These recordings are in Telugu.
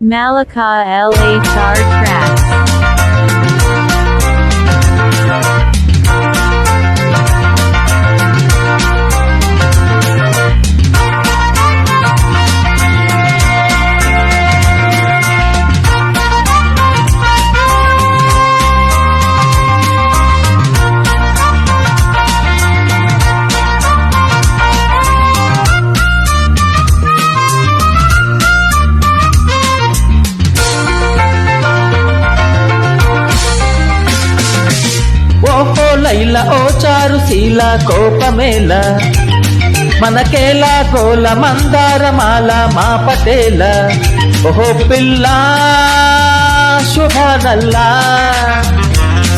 Malika LHR Tracks. ఓహో లైలా ఓ చారు శీల కోపమేల మనకేలా కోల మందారమాల మా పటేల ఓహో పిల్ల శుభనల్లా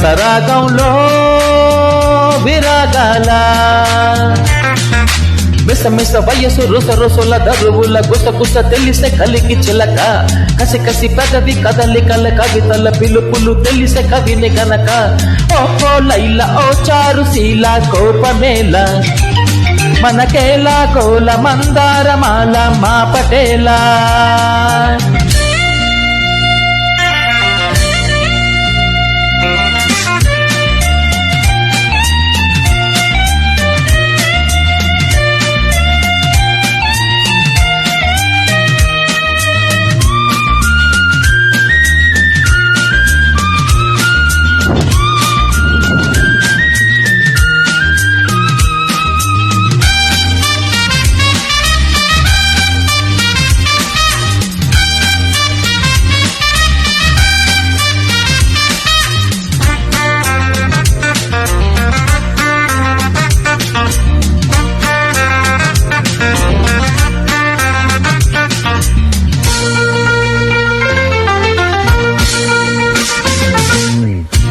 సరాగంలో విరాగాల మిస మిస వయసు రుస రుసుల దరువుల గుస గుస తెలిసే కలికి చిలక కసి కసి పెదవి కదలికల కవితల పిలుపులు తెలిసే కవిని గనక ఓహో లైలా ఓ చారు శీల కోపమేల మనకేలా కోల మందారమాల మా పటేలా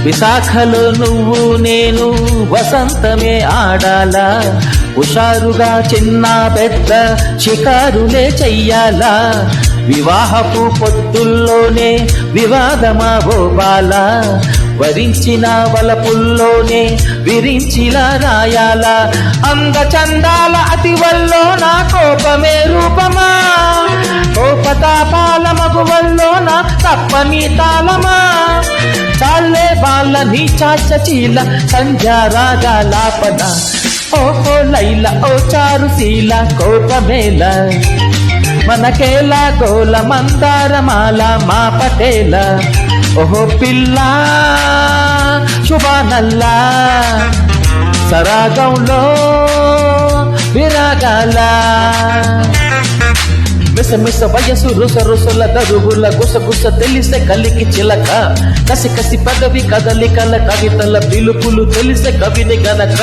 విశాఖలో నువ్వు నేను వసంతమే ఆడాలా హుషారుగా చిన్న పెద్ద షికారులే చెయ్యాలా వివాహపు పొత్తుల్లోనే వివాదమా బాలా వరించిన వలపుల్లోనే విరించిలా రాయాలా అంద చందాల అతివల్లో నా కోపమే రూపమా కోపతాపాల మగువల్లో నా తప్పని తాళమా చాలే బాల నీ చాచీల సంధ్యా రాగాలాపన ఓహో లైలా ఓ చారు శీల కోపమేల మనకేలా కోల మందారమాల మా పటేల ఓహో పిల్ల శుభానల్లా సరాగంలో విరాగాల మిస మిస వయసు రుస రుసుల దరువుల గుస గుస తెలిసే కలికి చిలక కసి కసి పదవి కదలికల కవితల పిలుపులు తెలిసే కవిని గనక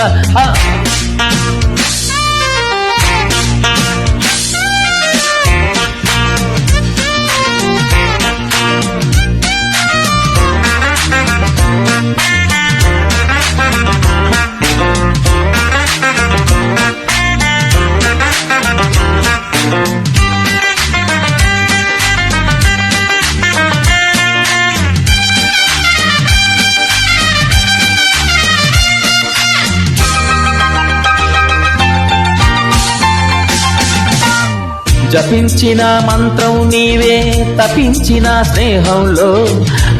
జపించిన మంత్రం నీవే తపించిన స్నేహంలో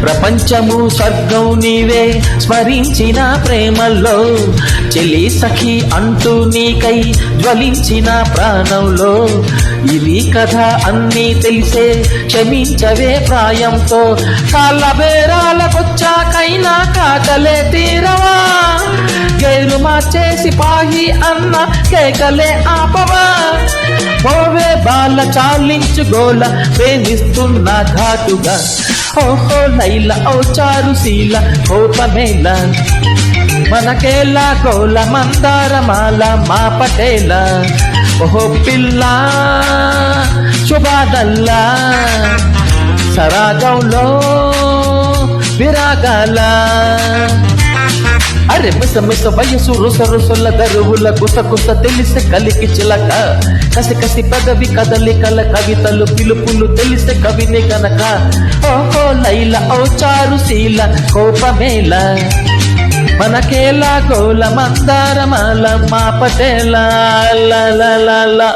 ప్రపంచము స్వర్గం నీవే స్మరించిన ప్రేమల్లో చెలి సఖి అంటూ నీకై జ్వలించిన ప్రాణంలో ఇది కథ అన్నీ తెలిసే క్షమించవే ప్రాయంతో కాళ్ళ బేరాలకొచ్చాకైనా కాకలే తీరవా గైరు మార్చేసి పాయి అన్న కేకలే ఆపవా ఓవే బాల చాలించు గోల ప్రేమిస్తున్నా ఘాటుగా ఓహో లైలా ఓ చారు శీల కోపమేల మనకేలా కోల మందారమాల మా పటేల ఓహో పిల్ల శుభాదల్లా సరాగంలో విరాగాల అరే మిస మిస వయసు రుస రుసుల దరువుల గుస గుస తెలిసే కలికి చిలక కసి కసి పదవి కదలికల కవితలు పిలుపులు తెలిసే కవిని గనక ఓహో లైలా ఓ చారు శీల కోపమేల మనకేలా గోల మందారమాల మా పటేల లా లా లా లా